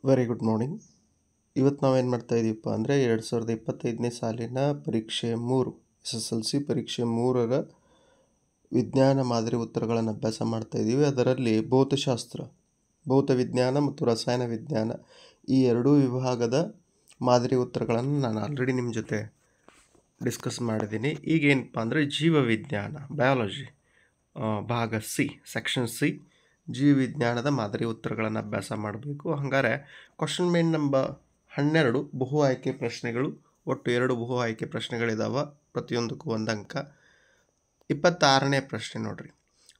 Very good morning. ಇವತ್ತು ನಾವೇನು ಮಾಡ್ತಾ ಇದ್ದೀವಪ್ಪ ಅಂದರೆ 2025ನೇ ಸಾಲಿನ ಪರೀಕ್ಷೆ 3 SSLC ಪರೀಕ್ಷೆ 3ರ ವಿಜ್ಞಾನ ಮಾದರಿ ಉತ್ತರಗಳನ್ನು ಅಭ್ಯಾಸ ಮಾಡ್ತಾ ಇದ್ದೀವಿ. ಅದರಲ್ಲಿ ಭೌತ ವಿಜ್ಞಾನ ಮತ್ತು ರಸಾಯನ ವಿಜ್ಞಾನ ಈ ಎರಡೂ ವಿಭಾಗದ ಮಾದರಿ ಉತ್ತರಗಳನ್ನು ನಾನು ಆಲ್ರೆಡಿ ನಿಮ್ಮ ಜೊತೆ ಡಿಸ್ಕಸ್ ಮಾಡಿದ್ದೀನಿ. ಈಗೇನಪ್ಪ ಅಂದರೆ ಜೀವವಿಜ್ಞಾನ ಬಯಾಲಜಿ ಭಾಗ ಸೆಕ್ಷನ್ ಸಿ ಜೀವವಿಜ್ಞಾನದ ಮಾದರಿ ಉತ್ತರಗಳನ್ನು ಅಭ್ಯಾಸ ಮಾಡಬೇಕು. ಹಾಗಾದರೆ ಕ್ವಶನ್ ಮೇನ್ ನಂಬರ್ 12 ಬಹು ಆಯ್ಕೆ ಪ್ರಶ್ನೆಗಳು. ಒಟ್ಟು 2 ಬಹು ಆಯ್ಕೆ ಪ್ರಶ್ನೆಗಳಿದಾವೆ, ಪ್ರತಿಯೊಂದಕ್ಕೂ 1 ಅಂಕ. 26ನೇ ಪ್ರಶ್ನೆ ನೋಡ್ರಿ.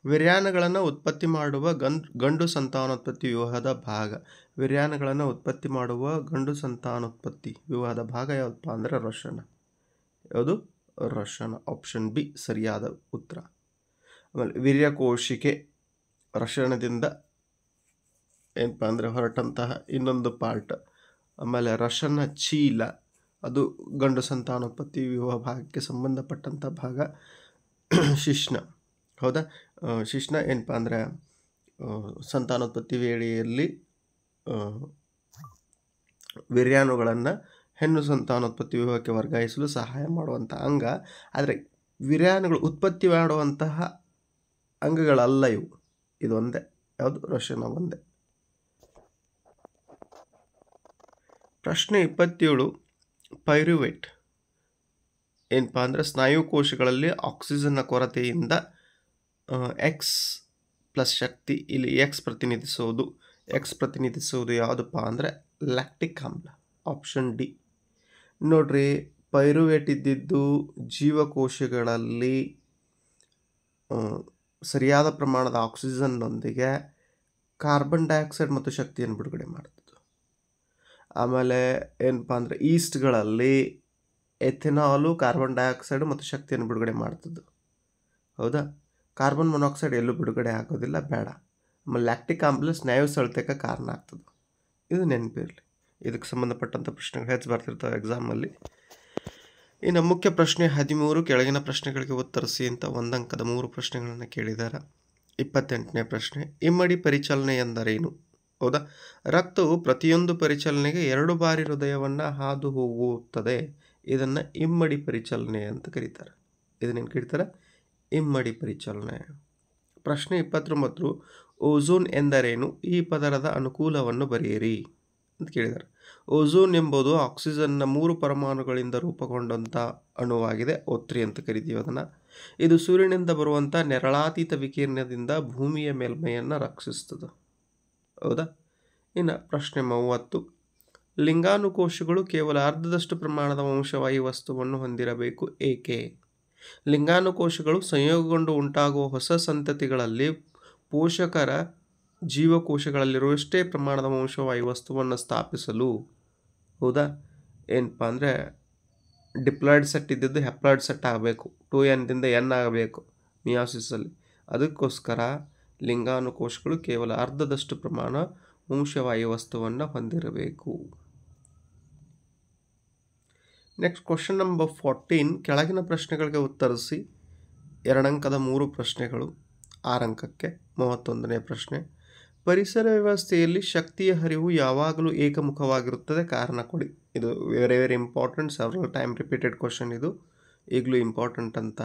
ವಿರ್ಯಾನಗಳನ್ನು ಉತ್ಪತ್ತಿ ಮಾಡುವ ಗಂಡು ಸಂತಾನೋತ್ಪತ್ತಿ ವ್ಯೂಹದ ಭಾಗ. ವಿರ್ಯಾನಗಳನ್ನು ಉತ್ಪತ್ತಿ ಮಾಡುವ ಗಂಡು ಸಂತಾನೋತ್ಪತ್ತಿ ವ್ಯೂಹದ ಭಾಗ ಯಾವುದಪ್ಪ ಅಂದರೆ ರಶನ. ಯಾವುದು? ರಶನ. ಆಪ್ಷನ್ ಬಿ ಸರಿಯಾದ ಉತ್ತರ. ಆಮೇಲೆ ವೀರ್ಯಕೋಶಿಕೆ ರಶನದಿಂದ ಏನಪ್ಪ ಅಂದರೆ ಹೊರಟಂತಹ ಇನ್ನೊಂದು ಪಾರ್ಟ್. ಆಮೇಲೆ ರಶನ ಚೀಲ ಅದು ಗಂಡು ಸಂತಾನೋತ್ಪತ್ತಿ ವ್ಯೂಹ ಭಾಗಕ್ಕೆ ಸಂಬಂಧಪಟ್ಟಂಥ ಭಾಗ. ಶಿಶ್ನ, ಹೌದಾ? ಶಿಶ್ನ ಏನಪ್ಪ ಅಂದರೆ ಸಂತಾನೋತ್ಪತ್ತಿ ವೇಳೆಯಲ್ಲಿ ವಿರ್ಯಾಣುಗಳನ್ನು ಹೆಣ್ಣು ಸಂತಾನೋತ್ಪತ್ತಿ ವ್ಯೂಹಕ್ಕೆ ವರ್ಗಾಯಿಸಲು ಸಹಾಯ ಮಾಡುವಂಥ ಅಂಗ. ಆದರೆ ವಿರ್ಯಾಣುಗಳು ಉತ್ಪತ್ತಿ ಮಾಡುವಂತಹ ಅಂಗಗಳಲ್ಲ ಇವು. ಇದು ಒಂದೇ. ಯಾವುದು? ರಶನ ಒಂದೇ. ಪ್ರಶ್ನೆ 27. ಪೈರುವೇಟ್ ಏನಪ್ಪ ಅಂದರೆ ಸ್ನಾಯು ಕೋಶಗಳಲ್ಲಿ ಆಕ್ಸಿಜನ್ನ ಕೊರತೆಯಿಂದ ಎಕ್ಸ್ ಪ್ಲಸ್ ಶಕ್ತಿ. ಇಲ್ಲಿ ಎಕ್ಸ್ ಪ್ರತಿನಿಧಿಸುವುದು ಯಾವುದಪ್ಪ ಅಂದರೆ ಲ್ಯಾಕ್ಟಿಕ್ ಆಮ್ಲ. Option D. ನೋಡ್ರಿ, ಪೈರುವೇಟ್ ಇದ್ದಿದ್ದು ಜೀವಕೋಶಗಳಲ್ಲಿ ಸರಿಯಾದ ಪ್ರಮಾಣದ ಆಕ್ಸಿಜನ್ನೊಂದಿಗೆ ಕಾರ್ಬನ್ ಡೈಆಕ್ಸೈಡ್ ಮತ್ತು ಶಕ್ತಿಯನ್ನು ಬಿಡುಗಡೆ ಮಾಡ್ತದೆ. ಆಮೇಲೆ ಏನಪ್ಪ ಅಂದರೆ ಈಸ್ಟ್ಗಳಲ್ಲಿ ಎಥೆನಾಲು ಕಾರ್ಬನ್ ಡೈಆಕ್ಸೈಡ್ ಮತ್ತು ಶಕ್ತಿಯನ್ನು ಬಿಡುಗಡೆ ಮಾಡ್ತದ್ದು, ಹೌದಾ? ಕಾರ್ಬನ್ ಮೊನಾಕ್ಸೈಡ್ ಎಲ್ಲೂ ಬಿಡುಗಡೆ ಆಗೋದಿಲ್ಲ, ಬೇಡ. ಆಮೇಲೆ ಲ್ಯಾಕ್ಟಿಕ್ ಆಮ್ಲ ಸ್ನಾಯು ಸೆಳೆತಕ್ಕೆ ಕಾರಣ ಆಗ್ತದೆ. ಇದು ನೆನಪಿರಲಿ. ಇದಕ್ಕೆ ಸಂಬಂಧಪಟ್ಟಂಥ ಪ್ರಶ್ನೆಗಳು ಹೆಚ್ಚು ಬರ್ತಿರ್ತವೆ ಎಕ್ಸಾಮಲ್ಲಿ. ಇನ್ನು ಮುಖ್ಯ ಪ್ರಶ್ನೆ 13. ಕೆಳಗಿನ ಪ್ರಶ್ನೆಗಳಿಗೆ ಉತ್ತರಿಸಿ ಅಂತ 1 ಅಂಕದ 3 ಪ್ರಶ್ನೆಗಳನ್ನು ಕೇಳಿದ್ದಾರೆ. 28ನೇ ಪ್ರಶ್ನೆ. ಇಮ್ಮಡಿ ಪರಿಚಲನೆ ಎಂದರೇನು? ಹೌದಾ? ರಕ್ತವು ಪ್ರತಿಯೊಂದು ಪರಿಚಲನೆಗೆ 2 ಬಾರಿ ಹೃದಯವನ್ನು ಹಾದು ಹೋಗುತ್ತದೆ. ಇದನ್ನು ಇಮ್ಮಡಿ ಪರಿಚಲನೆ ಅಂತ ಕರೀತಾರೆ. ಇದನ್ನೇನು ಕರೀತಾರೆ? ಇಮ್ಮಡಿ ಪರಿಚಲನೆ. ಪ್ರಶ್ನೆ 29. ಓಝೋನ್ ಎಂದರೇನು? ಈ ಪದರದ ಅನುಕೂಲವನ್ನು ಬರೆಯಿರಿ ಅಂತ ಕೇಳಿದ್ದಾರೆ. ಓಝೋನ್ ಎಂಬುದು ಆಕ್ಸಿಜನ್ನ 3 ಪರಮಾಣುಗಳಿಂದ ರೂಪುಗೊಂಡಂಥ ಅಣುವಾಗಿದೆ. O3 ಅಂತ ಕರಿತೀವಿ ಅದನ್ನು. ಇದು ಸೂರ್ಯನಿಂದ ಬರುವಂಥ ನೆರಳಾತೀತ ವಿಕಿರಣದಿಂದ ಭೂಮಿಯ ಮೇಲ್ಮೈಯನ್ನು ರಕ್ಷಿಸ್ತದೆ, ಹೌದಾ? ಇನ್ನು ಪ್ರಶ್ನೆ 30. ಲಿಂಗಾನುಕೋಶಗಳು ಕೇವಲ ಅರ್ಧದಷ್ಟು ಪ್ರಮಾಣದ ವಂಶವಾಹಿ ವಸ್ತುವನ್ನು ಹೊಂದಿರಬೇಕು, ಏಕೆ? ಲಿಂಗಾನುಕೋಶಗಳು ಸಂಯೋಗಗೊಂಡು ಉಂಟಾಗುವ ಹೊಸ ಸಂತತಿಗಳಲ್ಲಿ ಪೋಷಕರ ಜೀವಕೋಶಗಳಲ್ಲಿರುವಷ್ಟೇ ಪ್ರಮಾಣದ ವಂಶವಾಹಿ ವಸ್ತುವನ್ನು ಸ್ಥಾಪಿಸಲು, ಹೌದಾ? ಏನಪ್ಪ ಅಂದರೆ ಡಿಪ್ಲಾಯ್ಡ್ ಸೆಟ್ ಇದ್ದಿದ್ದು ಹೆಪ್ಲಾಯ್ಡ್ ಸೆಟ್ ಆಗಬೇಕು, 2n ದಿಂದ n ಆಗಬೇಕು ಮಿಯಾಸಿಸಲ್ಲಿ. ಅದಕ್ಕೋಸ್ಕರ ಲಿಂಗಾನುಕೋಶಗಳು ಕೇವಲ ಅರ್ಧದಷ್ಟು ಪ್ರಮಾಣ ವಂಶವಾಹಿ ವಸ್ತುವನ್ನು ಹೊಂದಿರಬೇಕು. Next question number 14. ಕೆಳಗಿನ ಪ್ರಶ್ನೆಗಳಿಗೆ ಉತ್ತರಿಸಿ. 2 ಅಂಕದ 3 ಪ್ರಶ್ನೆಗಳು, 6 ಅಂಕಕ್ಕೆ. 31ನೇ ಪ್ರಶ್ನೆ. ಪರಿಸರ ವ್ಯವಸ್ಥೆಯಲ್ಲಿ ಶಕ್ತಿಯ ಹರಿವು ಯಾವಾಗಲೂ ಏಕಮುಖವಾಗಿರುತ್ತದೆ, ಕಾರಣ ಕೊಡಿ. ಇದು very very important, several time repeated question. ಇದು ಈಗಲೂ ಇಂಪಾರ್ಟೆಂಟ್ ಅಂತ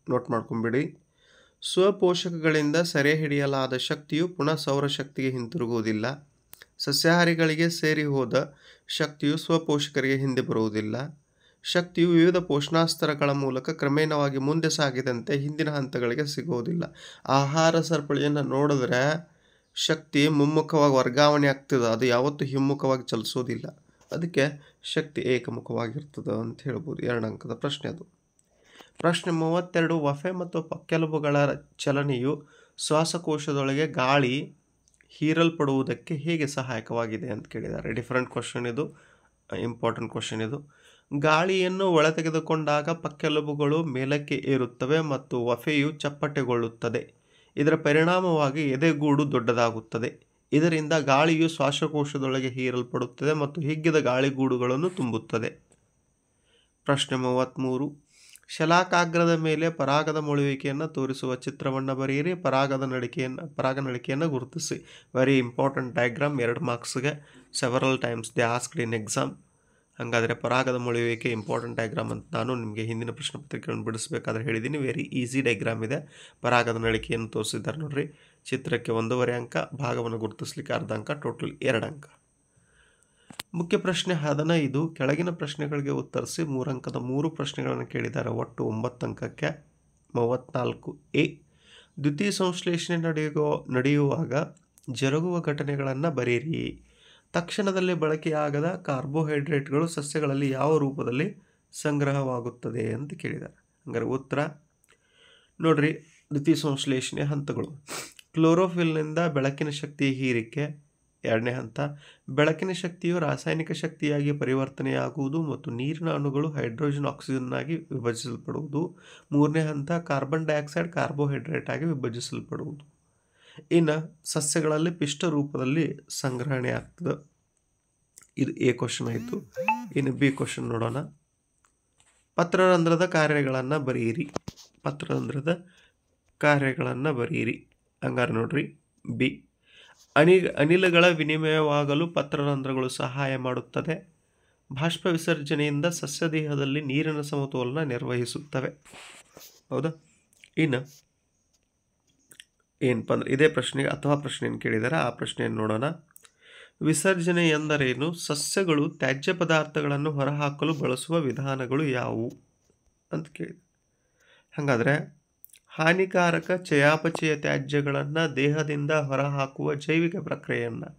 ನೋಟ್ ಮಾಡ್ಕೊಂಬಿಡಿ. ಸ್ವಪೋಷಕಗಳಿಂದ ಸೆರೆ ಹಿಡಿಯಲಾದ ಶಕ್ತಿಯು ಪುನಃ ಸೌರಶಕ್ತಿಗೆ ಹಿಂತಿರುಗುವುದಿಲ್ಲ. ಸಸ್ಯಾಹಾರಿಗಳಿಗೆ ಸೇರಿ ಹೋದ ಶಕ್ತಿಯು ಸ್ವಪೋಷಕರಿಗೆ ಹಿಂದೆ ಬರುವುದಿಲ್ಲ. ಶಕ್ತಿಯು ವಿವಿಧ ಪೋಷಣಾಸ್ತರಗಳ ಮೂಲಕ ಕ್ರಮೇಣವಾಗಿ ಮುಂದೆ ಸಾಗಿದಂತೆ ಹಿಂದಿನ ಹಂತಗಳಿಗೆ ಸಿಗುವುದಿಲ್ಲ. ಆಹಾರ ಸರಪಳಿಯನ್ನು ನೋಡಿದ್ರೆ ಶಕ್ತಿ ಮುಮ್ಮುಖವಾಗಿ ವರ್ಗಾವಣೆ ಆಗ್ತದೆ, ಅದು ಯಾವತ್ತೂ ಹಿಮ್ಮುಖವಾಗಿ ಚಲಿಸೋದಿಲ್ಲ. ಅದಕ್ಕೆ ಶಕ್ತಿ ಏಕಮುಖವಾಗಿರ್ತದೆ ಅಂತ ಹೇಳ್ಬೋದು. 2 ಅಂಕದ ಪ್ರಶ್ನೆ ಅದು. ಪ್ರಶ್ನೆ 32. ವಫೆ ಮತ್ತು ಪಕ್ಕೆಲುಬುಗಳ ಚಲನೆಯು ಶ್ವಾಸಕೋಶದೊಳಗೆ ಗಾಳಿ ಹೀರಲ್ಪಡುವುದಕ್ಕೆ ಹೇಗೆ ಸಹಾಯಕವಾಗಿದೆ ಅಂತ ಕೇಳಿದ್ದಾರೆ. ಡಿಫರೆಂಟ್ ಕ್ವಶನ್ ಇದು, ಇಂಪಾರ್ಟೆಂಟ್ ಕ್ವಶನ್ ಇದು. ಗಾಳಿಯನ್ನು ಒಳತೆಗೆದುಕೊಂಡಾಗ ಪಕ್ಕೆಲುಬುಗಳು ಮೇಲಕ್ಕೆ ಏರುತ್ತವೆ ಮತ್ತು ವಫೆಯು ಚಪ್ಪಟೆಗೊಳ್ಳುತ್ತದೆ. ಇದರ ಪರಿಣಾಮವಾಗಿ ಎದೆಗೂಡು ದೊಡ್ಡದಾಗುತ್ತದೆ. ಇದರಿಂದ ಗಾಳಿಯು ಶ್ವಾಸಕೋಶದೊಳಗೆ ಹೀರಲ್ಪಡುತ್ತದೆ ಮತ್ತು ಹಿಗ್ಗಿದ ಗಾಳಿಗೂಡುಗಳನ್ನು ತುಂಬುತ್ತದೆ. ಪ್ರಶ್ನೆ 33. ಶಲಾಕಾಗ್ರದ ಮೇಲೆ ಪರಾಗದ ಮೊಳುವಿಕೆಯನ್ನು ತೋರಿಸುವ ಚಿತ್ರವನ್ನು ಬರೆಯಿರಿ. ಪರಾಗ ನಳಿಕೆಯನ್ನು ಗುರುತಿಸಿ. ವೆರಿ ಇಂಪಾರ್ಟೆಂಟ್ ಡಯಾಗ್ರಾಮ್, 2 ಮಾರ್ಕ್ಸ್ಗೆ several times they asked in exam. ಹಾಗಾದರೆ ಪರಾಗದ ಮೊಳೆಯುವಿಕೆ ಇಂಪಾರ್ಟೆಂಟ್ ಡಯಾಗ್ರಾಮ್ ಅಂತ ನಾನು ನಿಮಗೆ ಹಿಂದಿನ ಪ್ರಶ್ನೆ ಪತ್ರಿಕೆಯನ್ನು ಬಿಡಿಸಬೇಕಾದ್ರೆ ಹೇಳಿದ್ದೀನಿ. ವೆರಿ ಈಸಿ ಡಯಾಗ್ರಾಮ್ ಇದೆ. ಪರಾಗದ ನಳಿಕೆಯನ್ನು ತೋರಿಸಿದ್ದಾರೆ ನೋಡ್ರಿ. ಚಿತ್ರಕ್ಕೆ 1.5 ಅಂಕ, ಭಾಗವನ್ನು ಗುರುತಿಸಲಿಕ್ಕೆ ಅರ್ಧ ಅಂಕ, ಟೋಟಲ್ 2 ಅಂಕ. ಮುಖ್ಯ ಪ್ರಶ್ನೆ 15. ಕೆಳಗಿನ ಪ್ರಶ್ನೆಗಳಿಗೆ ಉತ್ತರಿಸಿ. 3 ಅಂಕದ 3 ಪ್ರಶ್ನೆಗಳನ್ನು ಕೇಳಿದ್ದಾರೆ. ಒಟ್ಟು 9 ಅಂಕಕ್ಕೆ 34A. ದ್ವಿತೀಯ ಸಂಶ್ಲೇಷಣೆ ನಡೆಯುವಾಗ ಜರುಗುವ ಘಟನೆಗಳನ್ನು ಬರೆಯಿರಿ. ತಕ್ಷಣದಲ್ಲಿ ಬಳಕೆಯಾಗದ ಕಾರ್ಬೋಹೈಡ್ರೇಟ್ಗಳು ಸಸ್ಯಗಳಲ್ಲಿ ಯಾವ ರೂಪದಲ್ಲಿ ಸಂಗ್ರಹವಾಗುತ್ತದೆ ಅಂತ ಕೇಳಿದ್ದಾರೆ. ಹಂಗಾರೆ ಉತ್ತರ ನೋಡ್ರಿ. ದ್ವಿತೀಯ ಸಂಶ್ಲೇಷಣೆ ಹಂತಗಳು: ಕ್ಲೋರೋಫಿಲ್ನಿಂದ ಬೆಳಕಿನ ಶಕ್ತಿಯ ಹೀರಿಕೆ 2ನೇ ಹಂತ. ಬೆಳಕಿನ ಶಕ್ತಿಯು ರಾಸಾಯನಿಕ ಶಕ್ತಿಯಾಗಿ ಪರಿವರ್ತನೆಯಾಗುವುದು ಮತ್ತು ನೀರಿನ ಅಣುಗಳು ಹೈಡ್ರೋಜನ್ ಆಕ್ಸಿಜನ್ ಆಗಿ ವಿಭಜಿಸಲ್ಪಡುವುದು. 3ನೇ ಹಂತ ಕಾರ್ಬನ್ ಡೈಆಕ್ಸೈಡ್ ಕಾರ್ಬೋಹೈಡ್ರೇಟ್ ಆಗಿ ವಿಭಜಿಸಲ್ಪಡುವುದು. ಇನ್ನು ಸಸ್ಯಗಳಲ್ಲಿ ಪಿಷ್ಟ ರೂಪದಲ್ಲಿ ಸಂಗ್ರಹಣೆ ಆಗ್ತದೆ. ಇದು ಎ ಕ್ವಶನ್ ಆಯಿತು. ಇನ್ನು ಬಿ ಕ್ವಶನ್ ನೋಡೋಣ. ಪತ್ರರಂಧ್ರದ ಕಾರ್ಯಗಳನ್ನು ಬರೆಯಿರಿ. ಪತ್ರರಂಧ್ರದ ಕಾರ್ಯಗಳನ್ನು ಬರೆಯಿರಿ. ಹಂಗಾರೆ ನೋಡ್ರಿ ಬಿ. ಅನಿಲಗಳ ವಿನಿಮಯವಾಗಲು ಪತ್ರರಂಧ್ರಗಳು ಸಹಾಯ ಮಾಡುತ್ತದೆ. ಬಾಷ್ಪ ವಿಸರ್ಜನೆಯಿಂದ ಸಸ್ಯ ದೇಹದಲ್ಲಿ ನೀರಿನ ಸಮತೋಲನ ನಿರ್ವಹಿಸುತ್ತವೆ. ಹೌದಾ? ಇನ್ನು ಏನಪ್ಪ ಅಂದರೆ ಇದೇ ಪ್ರಶ್ನೆ ಅಥವಾ ಪ್ರಶ್ನೆಯನ್ನು ಕೇಳಿದರೆ ಆ ಪ್ರಶ್ನೆಯನ್ನು ನೋಡೋಣ. ವಿಸರ್ಜನೆ ಎಂದರೇನು? ಸಸ್ಯಗಳು ತ್ಯಾಜ್ಯ ಪದಾರ್ಥಗಳನ್ನು ಹೊರಹಾಕಲು ಬಳಸುವ ವಿಧಾನಗಳು ಯಾವುವು ಅಂತ ಕೇಳಿದೆ. ಹಾಗಾದರೆ ಹಾನಿಕಾರಕ ಚಯಾಪಚಯ ತ್ಯಾಜ್ಯಗಳನ್ನು ದೇಹದಿಂದ ಹೊರಹಾಕುವ ಜೈವಿಕ ಪ್ರಕ್ರಿಯೆಯನ್ನು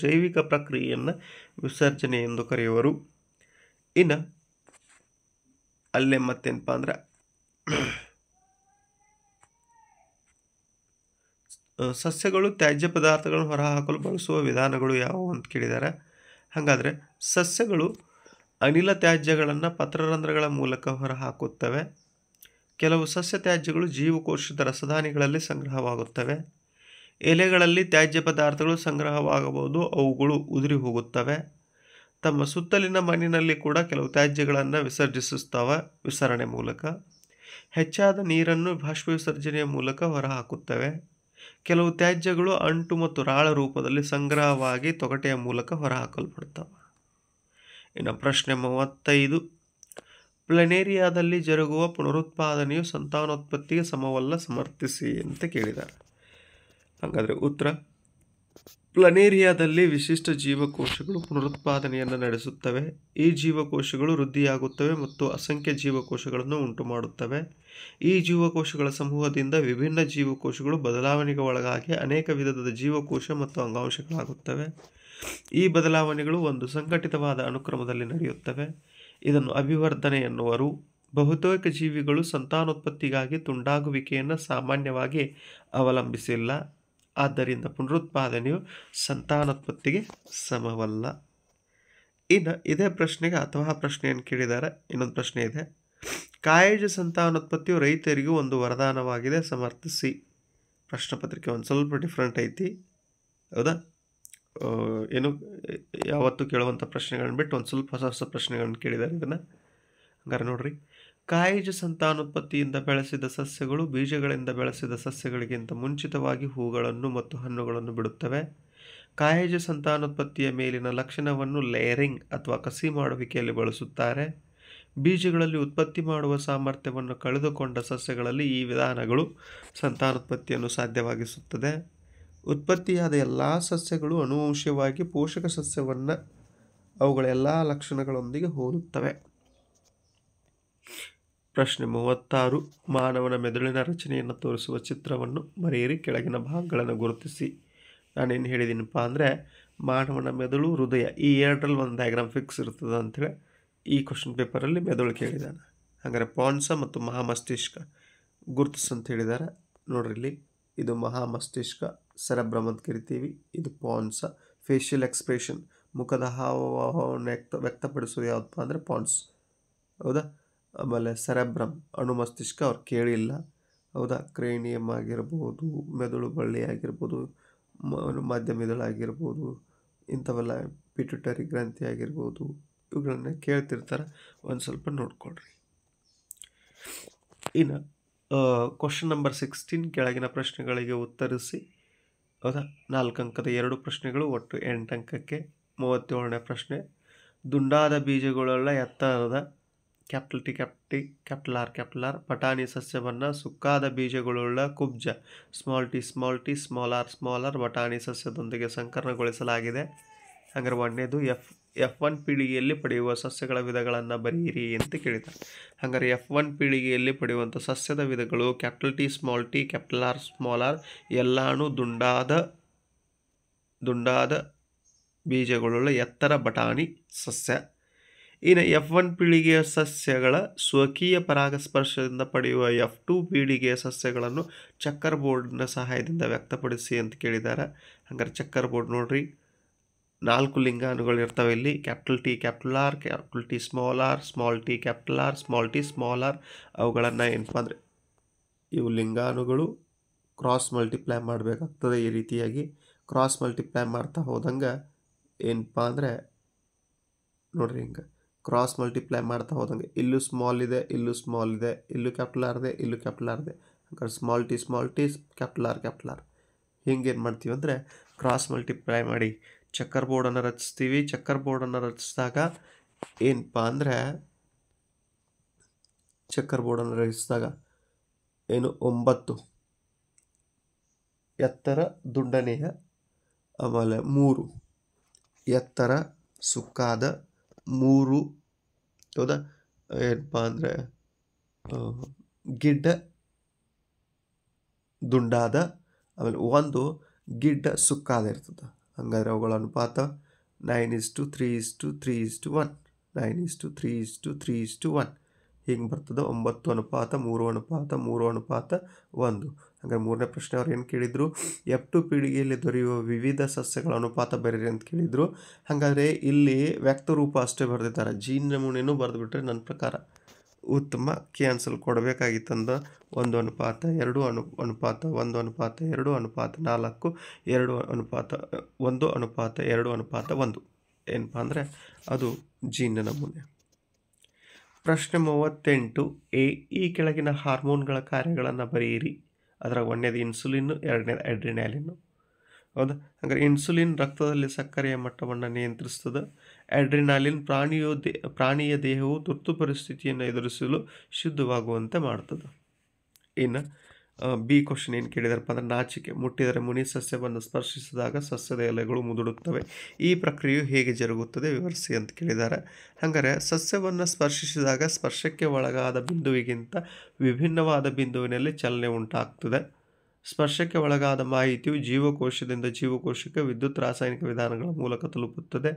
ಜೈವಿಕ ಪ್ರಕ್ರಿಯೆಯನ್ನು ವಿಸರ್ಜನೆ ಎಂದು ಕರೆಯುವರು. ಇನ್ನು ಅಲ್ಲೇ ಮತ್ತೇನಪ್ಪ ಅಂದ್ರೆ ಸಸ್ಯಗಳು ತ್ಯಾಜ್ಯ ಪದಾರ್ಥಗಳನ್ನು ಹೊರಹಾಕಲು ಬಳಸುವ ವಿಧಾನಗಳು ಯಾವುವು ಅಂತ ಕೇಳಿದ್ದಾರೆ. ಹಾಗಾದರೆ ಸಸ್ಯಗಳು ಅನಿಲ ತ್ಯಾಜ್ಯಗಳನ್ನು ಪತ್ರರಂಧ್ರಗಳ ಮೂಲಕ ಹೊರಹಾಕುತ್ತವೆ. ಕೆಲವು ಸಸ್ಯ ತ್ಯಾಜ್ಯಗಳು ಜೀವಕೋಶದ ರಸದಾನಿಗಳಲ್ಲಿ ಸಂಗ್ರಹವಾಗುತ್ತವೆ. ಎಲೆಗಳಲ್ಲಿ ತ್ಯಾಜ್ಯ ಪದಾರ್ಥಗಳು ಸಂಗ್ರಹವಾಗಬಹುದು, ಅವುಗಳು ಉದುರಿ ಹೋಗುತ್ತವೆ. ತಮ್ಮ ಸುತ್ತಲಿನ ಮಣ್ಣಿನಲ್ಲಿ ಕೂಡ ಕೆಲವು ತ್ಯಾಜ್ಯಗಳನ್ನು ವಿಸರ್ಜಿಸುತ್ತವೆ ವಿಸರಣೆ ಮೂಲಕ. ಹೆಚ್ಚಾದ ನೀರನ್ನು ಬಾಷ್ಪ ವಿಸರ್ಜನೆಯ ಮೂಲಕ ಹೊರಹಾಕುತ್ತವೆ. ಕೆಲವು ತ್ಯಾಜ್ಯಗಳು ಅಂಟು ಮತ್ತು ರಾಳ ರೂಪದಲ್ಲಿ ಸಂಗ್ರಹವಾಗಿ ತೊಗಟೆಯ ಮೂಲಕ ಹೊರಹಾಕಲ್ಪಡುತ್ತವೆ. ಇನ್ನು ಪ್ರಶ್ನೆ 35. ಪ್ಲನೇರಿಯಾದಲ್ಲಿ ಜರುಗುವ ಪುನರುತ್ಪಾದನೆಯು ಸಂತಾನೋತ್ಪತ್ತಿಗೆ ಸಮವಲ್ಲ, ಸಮರ್ಥಿಸಿ ಅಂತ ಕೇಳಿದ್ದಾರೆ. ಹಾಗಾದರೆ ಉತ್ತರ ಪ್ಲನೇರಿಯಾದಲ್ಲಿ ವಿಶಿಷ್ಟ ಜೀವಕೋಶಗಳು ಪುನರುತ್ಪಾದನೆಯನ್ನು ನಡೆಸುತ್ತವೆ. ಈ ಜೀವಕೋಶಗಳು ವೃದ್ಧಿಯಾಗುತ್ತವೆ ಮತ್ತು ಅಸಂಖ್ಯ ಜೀವಕೋಶಗಳನ್ನು ಉಂಟು ಮಾಡುತ್ತವೆ. ಈ ಜೀವಕೋಶಗಳ ಸಮೂಹದಿಂದ ವಿಭಿನ್ನ ಜೀವಕೋಶಗಳು ಬದಲಾವಣೆಗೆ ಒಳಗಾಗಿ ಅನೇಕ ವಿಧದ ಜೀವಕೋಶ ಮತ್ತು ಅಂಗಾಂಶಗಳಾಗುತ್ತವೆ. ಈ ಬದಲಾವಣೆಗಳು ಒಂದು ಸಂಘಟಿತವಾದ ಅನುಕ್ರಮದಲ್ಲಿ ನಡೆಯುತ್ತವೆ. ಇದನ್ನು ಅಭಿವರ್ಧನೆ ಎನ್ನುವರು. ಬಹುತೇಕ ಜೀವಿಗಳು ಸಂತಾನೋತ್ಪತ್ತಿಗಾಗಿ ತುಂಡಾಗುವಿಕೆಯನ್ನು ಸಾಮಾನ್ಯವಾಗಿ ಅವಲಂಬಿಸಿಲ್ಲ. ಆದ್ದರಿಂದ ಪುನರುತ್ಪಾದನೆಯು ಸಂತಾನೋತ್ಪತ್ತಿಗೆ ಸಮವಲ್ಲ. ಇನ್ನು ಇದೇ ಪ್ರಶ್ನೆಗೆ ಅಥವಾ ಪ್ರಶ್ನೆಯನ್ನು ಕೇಳಿದ್ದಾರೆ. ಇನ್ನೊಂದು ಪ್ರಶ್ನೆ ಇದೆ. ಕಾಯಜ ಸಂತಾನೋತ್ಪತ್ತಿಯು ರೈತರಿಗೂ ಒಂದು ವರದಾನವಾಗಿದೆ, ಸಮರ್ಥಿಸಿ. ಪ್ರಶ್ನೆ ಪತ್ರಿಕೆ ಒಂದು ಸ್ವಲ್ಪ ಡಿಫ್ರೆಂಟ್ ಐತಿ. ಹೌದಾ? ಏನು ಯಾವತ್ತೂ ಕೇಳುವಂಥ ಪ್ರಶ್ನೆಗಳನ್ನ ಬಿಟ್ಟು ಒಂದು ಸ್ವಲ್ಪ ಹೊಸ ಪ್ರಶ್ನೆಗಳನ್ನು ಕೇಳಿದ್ದಾರೆ ಇದನ್ನು. ಹಂಗಾರೆ ನೋಡ್ರಿ. ಕಾಯಜ ಸಂತಾನೋತ್ಪತ್ತಿಯಿಂದ ಬೆಳೆಸಿದ ಸಸ್ಯಗಳು ಬೀಜಗಳಿಂದ ಬೆಳೆಸಿದ ಸಸ್ಯಗಳಿಗಿಂತ ಮುಂಚಿತವಾಗಿ ಹೂಗಳನ್ನು ಮತ್ತು ಹಣ್ಣುಗಳನ್ನು ಬಿಡುತ್ತವೆ. ಕಾಯಜ ಸಂತಾನೋತ್ಪತ್ತಿಯ ಮೇಲಿನ ಲಕ್ಷಣವನ್ನು ಲೇಯರಿಂಗ್ ಅಥವಾ ಕಸಿ ಮಾಡುವಿಕೆಯಲ್ಲಿ ಬಳಸುತ್ತಾರೆ. ಬೀಜಗಳಲ್ಲಿ ಉತ್ಪತ್ತಿ ಮಾಡುವ ಸಾಮರ್ಥ್ಯವನ್ನು ಕಳೆದುಕೊಂಡ ಸಸ್ಯಗಳಲ್ಲಿ ಈ ವಿಧಾನಗಳು ಸಂತಾನೋತ್ಪತ್ತಿಯನ್ನು ಸಾಧ್ಯವಾಗಿಸುತ್ತದೆ. ಉತ್ಪತ್ತಿಯಾದ ಎಲ್ಲ ಸಸ್ಯಗಳು ಅನುವಂಶೀಯವಾಗಿ ಪೋಷಕ ಸಸ್ಯವನ್ನು ಅವುಗಳ ಎಲ್ಲ ಲಕ್ಷಣಗಳೊಂದಿಗೆ ಹೋಲುತ್ತವೆ. ಪ್ರಶ್ನೆ 36. ಮಾನವನ ಮೆದುಳಿನ ರಚನೆಯನ್ನು ತೋರಿಸುವ ಚಿತ್ರವನ್ನು ಬರೆಯಿರಿ. ಕೆಳಗಿನ ಭಾಗಗಳನ್ನು ಗುರುತಿಸಿ. ನಾನೇನು ಹೇಳಿದ್ದೀನಪ್ಪ ಅಂದರೆ ಮಾನವನ ಮೆದುಳು, ಹೃದಯ ಈ ಎರಡರಲ್ಲಿ ಒಂದು ಡಯಾಗ್ರಾಮ್ ಫಿಕ್ಸ್ ಇರ್ತದೆ ಅಂಥೇಳಿ ಈ ಕ್ವಶನ್ ಪೇಪರಲ್ಲಿ ಮೆದುಳು ಕೇಳಿದ್ದಾನೆ. ಹಾಗಾದರೆ ಪಾನ್ಸ ಮತ್ತು ಮಹಾಮಸ್ತಿಷ್ಕ ಗುರುತಿಸು ಅಂತ ಹೇಳಿದ್ದಾರೆ. ನೋಡ್ರಿ ಇಲ್ಲಿ ಇದು ಮಹಾಮಸ್ತಿಷ್ಕ, ಸೆರೆಬ್ರಮ್ ಅಂತ ಕರಿತೀವಿ. ಇದು ಪಾನ್ಸ. ಫೇಶಿಯಲ್ ಎಕ್ಸ್ಪ್ರೆಷನ್, ಮುಖದ ಹಾವಭಾವವನ್ನು ವ್ಯಕ್ತಪಡಿಸೋದು ಯಾವುದಪ್ಪ ಅಂದರೆ ಪಾನ್ಸ್. ಹೌದಾ? ಆಮೇಲೆ ಸೆರೆಬ್ರಮ್, ಅಣು ಮಸ್ತಿಷ್ಕ ಅವ್ರು ಕೇಳಿಲ್ಲ. ಹೌದಾ? ಕ್ರೇನಿಯಮ್ ಆಗಿರ್ಬೋದು, ಮೆದುಳು ಬಳ್ಳಿ ಆಗಿರ್ಬೋದು, ಮಧ್ಯ ಮೆದುಳು ಆಗಿರ್ಬೋದು, ಇಂಥವೆಲ್ಲ ಪಿಟ್ಯುಟರಿ ಗ್ರಂಥಿ ಆಗಿರ್ಬೋದು, ಇವುಗಳನ್ನ ಕೇಳ್ತಿರ್ತಾರೆ, ಒಂದು ಸ್ವಲ್ಪ ನೋಡ್ಕೊಳ್ರಿ. ಇನ್ನು ಕ್ವಶನ್ ನಂಬರ್ 16 ಕೆಳಗಿನ ಪ್ರಶ್ನೆಗಳಿಗೆ ಉತ್ತರಿಸಿ. ಹೌದಾ, 4 ಅಂಕದ 2 ಪ್ರಶ್ನೆಗಳು, ಒಟ್ಟು 8 ಅಂಕಕ್ಕೆ 37ನೇ ಪ್ರಶ್ನೆ. ದುಂಡಾದ ಬೀಜಗಳುಳ್ಳ ಎತ್ತರದ ಕ್ಯಾಪಿಟಲ್ ಟಿ ಕ್ಯಾಪಿಟಲ್ ಆರ್ ಬಟಾಣಿ ಸಸ್ಯವನ್ನು ಸುಕ್ಕಾದ ಬೀಜಗಳುಳ್ಳ ಕುಬ್ಜ ಸ್ಮಾಲ್ ಟಿ ಸ್ಮಾಲ್ ಆರ್ ಬಟಾಣಿ ಸಸ್ಯದೊಂದಿಗೆ ಸಂಕರಣಗೊಳಿಸಲಾಗಿದೆ. ಹಾಗಾದ್ರೆ ಒಂದನೇದು F1 ಪೀಳಿಗೆಯಲ್ಲಿ ಪಡೆಯುವ ಸಸ್ಯಗಳ ವಿಧಗಳನ್ನು ಬರೆಯಿರಿ ಅಂತ ಕೇಳಿದ್ದಾರೆ. ಹಾಗಾದ್ರೆ F1 ಪೀಳಿಗೆಯಲ್ಲಿ ಪಡೆಯುವಂಥ ಸಸ್ಯದ ವಿಧಗಳು capital T capital R small R ಎಲ್ಲಾನು ದುಂಡಾದ ಬೀಜಗಳುಳ್ಳ ಎತ್ತರ ಬಟಾಣಿ ಸಸ್ಯ. ಇನ್ನು F1 ಪೀಳಿಗೆಯ ಸಸ್ಯಗಳ ಸ್ವಕೀಯ ಪರಾಗಸ್ಪರ್ಶದಿಂದ ಪಡೆಯುವ F2 ಪೀಳಿಗೆಯ ಸಸ್ಯಗಳನ್ನು ಚೆಕ್ಕರ್ ಬೋರ್ಡ್ನ ಸಹಾಯದಿಂದ ವ್ಯಕ್ತಪಡಿಸಿ ಅಂತ ಕೇಳಿದ್ದಾರೆ. ಹಾಗಾದ್ರೆ ಚೆಕ್ಕರ್ ಬೋರ್ಡ್ ನೋಡ್ರಿ, 4 ಲಿಂಗಾಣುಗಳು ಇರ್ತವೆ ಇಲ್ಲಿ. Capital T capital R small T capital R small R ಅವುಗಳನ್ನು ಏನಪ್ಪ ಅಂದರೆ ಇವು ಲಿಂಗಾಣುಗಳು ಕ್ರಾಸ್ ಮಲ್ಟಿಪ್ಲೈ ಮಾಡಬೇಕಾಗ್ತದೆ. ಈ ರೀತಿಯಾಗಿ ಕ್ರಾಸ್ ಮಲ್ಟಿಪ್ಲೈ ಮಾಡ್ತಾ ಹೋದಂಗೆ ಏನಪ್ಪ ಅಂದರೆ ನೋಡ್ರಿ, ಹಿಂಗೆ ಕ್ರಾಸ್ ಮಲ್ಟಿಪ್ಲೈ ಮಾಡ್ತಾ ಹೋದಂಗೆ ಇಲ್ಲೂ ಸ್ಮಾಲ್ ಇದೆ, ಇಲ್ಲೂ ಸ್ಮಾಲ್ ಇದೆ, ಇಲ್ಲೂ ಕ್ಯಾಪಿಟಲ್ ಆರ್ ಇದೆ, ಇಲ್ಲೂ ಕ್ಯಾಪಿಟಲ್ ಆರ್ ಇದೆ. ಹಾಗಾದ್ರೆ ಸ್ಮಾಲ್ ಟಿ ಕ್ಯಾಪಿಟಲ್ ಆರ್ ಹಿಂಗೆ ಏನು ಮಾಡ್ತೀವಿ ಅಂದರೆ ಕ್ರಾಸ್ ಮಲ್ಟಿಪ್ಲೈ ಮಾಡಿ ಚೆಕ್ಕರ್ ಬೋರ್ಡನ್ನು ರಚಿಸ್ತೀವಿ. ಚೆಕ್ಕರ್ ಬೋರ್ಡನ್ನು ರಚಿಸಿದಾಗ ಏನಪ್ಪ ಅಂದರೆ ಏನು 9 ಎತ್ತರ ದುಂಡನೆಯ, ಆಮೇಲೆ 3 ಎತ್ತರ ಸುಕ್ಕಾದ, 3 ಹೌದಾ ಏನಪ್ಪ ಅಂದರೆ ಗಿಡ್ಡ ದುಂಡಾದ, ಆಮೇಲೆ 1 ಗಿಡ್ಡ ಸುಕ್ಕಾದ ಇರ್ತದೆ. ಹಾಗಾದ್ರೆ ಅವುಗಳ ಅನುಪಾತ 9:3:3:1 9:3:3:1 ಹಿಂಗೆ ಬರ್ತದೆ. 9:3:3:1. ಹಾಗಾದ್ರೆ 3ನೇ ಪ್ರಶ್ನೆ ಅವ್ರು ಏನು ಕೇಳಿದರು, F2 ಪೀಳಿಗೆಯಲ್ಲಿ ದೊರೆಯುವ ವಿವಿಧ ಸಸ್ಯಗಳ ಅನುಪಾತ ಬರೀರಿ ಅಂತ ಕೇಳಿದರು. ಹಾಗಾದರೆ ಇಲ್ಲಿ ವ್ಯಕ್ತರೂಪ ಅಷ್ಟೇ ಬರೆದಿದ್ದಾರೆ, ಜೀನ್ ನಮೂನೆಯೂ ಬರೆದುಬಿಟ್ರೆ ನನ್ನ ಪ್ರಕಾರ ಉತ್ತಮ. ಕ್ಯಾನ್ಸಲ್ ಕೊಡಬೇಕಾಗಿತ್ತಂದ 1:2 1:1:2:4 2:1:1:2:1 ಏನಪ್ಪ ಅಂದರೆ ಅದು ಜೀನ್ ನಮೂನೆ. ಪ್ರಶ್ನೆ 38 ಎ, ಈ ಕೆಳಗಿನ ಹಾರ್ಮೋನ್ಗಳ ಕಾರ್ಯಗಳನ್ನು ಬರೆಯಿರಿ. ಅದರ ಒಂದನೇದು ಇನ್ಸುಲಿನ್, ಎರಡನೇದು ಅಡ್ರಿನಾಲಿನ್. ಹೌದಾ, ಹಾಗಾದ್ರೆ ಇನ್ಸುಲಿನ್ ರಕ್ತದಲ್ಲಿ ಸಕ್ಕರೆಯ ಮಟ್ಟವನ್ನು ನಿಯಂತ್ರಿಸ್ತದೆ. ಅಡ್ರಿನಾಲಿನ್ ಪ್ರಾಣಿಯ ದೇಹವು ತುರ್ತು ಪರಿಸ್ಥಿತಿಯನ್ನು ಎದುರಿಸಲು ಶುದ್ಧವಾಗುವಂತೆ ಮಾಡ್ತದೆ. ಇನ್ನು ಬಿ ಕ್ವಶನ್ ಏನು ಕೇಳಿದಾರಪ್ಪ ಅಂದರೆ ನಾಚಿಕೆ, ಮುಟ್ಟಿದರೆ ಮುನಿ ಸಸ್ಯವನ್ನು ಸ್ಪರ್ಶಿಸಿದಾಗ ಸಸ್ಯದ ಎಲೆಗಳು ಮುದುಡುತ್ತವೆ. ಈ ಪ್ರಕ್ರಿಯೆಯು ಹೇಗೆ ಜರುಗುತ್ತದೆ ವಿವರಿಸಿ ಅಂತ ಕೇಳಿದ್ದಾರೆ. ಹಾಗಾದರೆ ಸಸ್ಯವನ್ನು ಸ್ಪರ್ಶಿಸಿದಾಗ ಸ್ಪರ್ಶಕ್ಕೆ ಒಳಗಾದ ಬಿಂದುವಿಗಿಂತ ವಿಭಿನ್ನವಾದ ಬಿಂದುವಿನಲ್ಲಿ ಚಲನೆ ಉಂಟಾಗ್ತದೆ. ಸ್ಪರ್ಶಕ್ಕೆ ಒಳಗಾದ ಮಾಹಿತಿಯು ಜೀವಕೋಶದಿಂದ ಜೀವಕೋಶಕ್ಕೆ ವಿದ್ಯುತ್ ರಾಸಾಯನಿಕ ವಿಧಾನಗಳ ಮೂಲಕ ತಲುಪುತ್ತದೆ.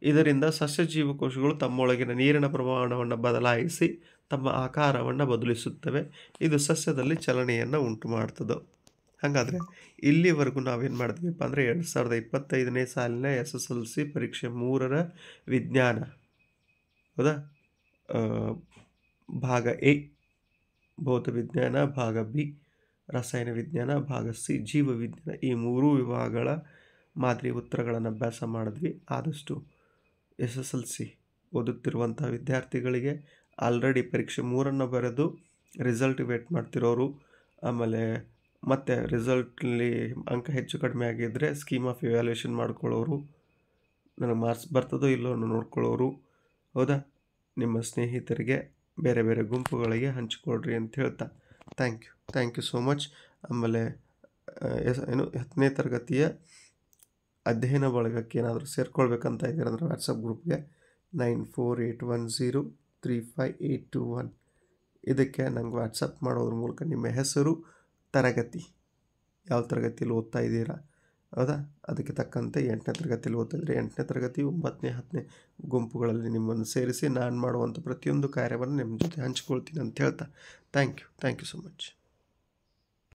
ಇದರಿಂದ ಸಸ್ಯ ಜೀವಕೋಶಗಳು ತಮ್ಮೊಳಗಿನ ನೀರಿನ ಪ್ರಮಾಣವನ್ನು ಬದಲಾಯಿಸಿ ತಮ್ಮ ಆಕಾರವನ್ನು ಬದಲಿಸುತ್ತವೆ. ಇದು ಸಸ್ಯದಲ್ಲಿ ಚಲನೆಯನ್ನು ಉಂಟು ಮಾಡ್ತದೆ. ಹಾಗಾದರೆ ಇಲ್ಲಿವರೆಗೂ ನಾವೇನು ಮಾಡಿದ್ವಿಪ್ಪ ಅಂದರೆ 2025ನೇ ಸಾಲಿನ SSLC ಪರೀಕ್ಷೆ 3ರ ವಿಜ್ಞಾನ, ಹೌದಾ, ಭಾಗ ಎ ಭೌತ ವಿಜ್ಞಾನ, ಭಾಗ ಬಿ ರಸಾಯನ ವಿಜ್ಞಾನ, ಭಾಗ ಸಿ ಜೀವವಿಜ್ಞಾನ, ಈ 3 ವಿಭಾಗಗಳ ಮಾದರಿ ಉತ್ತರಗಳನ್ನು ಅಭ್ಯಾಸ ಮಾಡಿದ್ವಿ. ಆದಷ್ಟು SSLC ಓದುತ್ತಿರುವಂಥ ವಿದ್ಯಾರ್ಥಿಗಳಿಗೆ, ಆಲ್ರೆಡಿ ಪರೀಕ್ಷೆ 3ನ್ನು ಬರೆದು ರಿಸಲ್ಟ್ ವೇಟ್ ಮಾಡ್ತಿರೋರು, ಆಮೇಲೆ ಮತ್ತು ರಿಸಲ್ಟಲ್ಲಿ ಅಂಕ ಹೆಚ್ಚು ಕಡಿಮೆ ಆಗಿದ್ದರೆ ಸ್ಕೀಮ್ ಆಫ್ ಇವ್ಯಾಲ್ಯೂಯೇಷನ್ ಮಾಡ್ಕೊಳ್ಳೋರು, ನನಗೆ ಮಾರ್ಕ್ಸ್ ಬರ್ತದೋ ಇಲ್ಲೋ ನೋಡ್ಕೊಳ್ಳೋರು, ಹೌದಾ, ನಿಮ್ಮ ಸ್ನೇಹಿತರಿಗೆ ಬೇರೆ ಬೇರೆ ಗುಂಪುಗಳಿಗೆ ಹಂಚಿಕೊಳ್ರಿ ಅಂತ ಹೇಳ್ತಾ ಥ್ಯಾಂಕ್ ಯು ಸೋ ಮಚ್. ಆಮೇಲೆ 10ನೇ ತರಗತಿಯ ಅಧ್ಯಯನ ಬಳಗಕ್ಕೆ ಏನಾದರೂ ಸೇರ್ಕೊಳ್ಬೇಕಂತ ಇದ್ದೀರ ಅಂದರೆ ವಾಟ್ಸಪ್ ಗ್ರೂಪ್ಗೆ 9481035821 ಇದಕ್ಕೆ ನಂಗೆ ವಾಟ್ಸಪ್ ಮಾಡೋದ್ರ ಮೂಲಕ ನಿಮ್ಮ ಹೆಸರು, ತರಗತಿ, ಯಾವ ತರಗತಿಯಲ್ಲಿ ಓದ್ತಾ ಇದ್ದೀರಾ, ಹೌದಾ, ಅದಕ್ಕೆ ತಕ್ಕಂತೆ 8ನೇ ತರಗತಿಯಲ್ಲಿ ಓದ್ತಾಯಿದ್ರೆ 8ನೇ ತರಗತಿ 9ನೇ 10ನೇ ಗುಂಪುಗಳಲ್ಲಿ ನಿಮ್ಮನ್ನು ಸೇರಿಸಿ ನಾನು ಮಾಡುವಂಥ ಪ್ರತಿಯೊಂದು ಕಾರ್ಯವನ್ನು ನಿಮ್ಮ ಜೊತೆ ಹಂಚ್ಕೊಳ್ತೀನಿ ಅಂತ ಹೇಳ್ತಾ ಥ್ಯಾಂಕ್ ಯು ಸೊ ಮಚ್.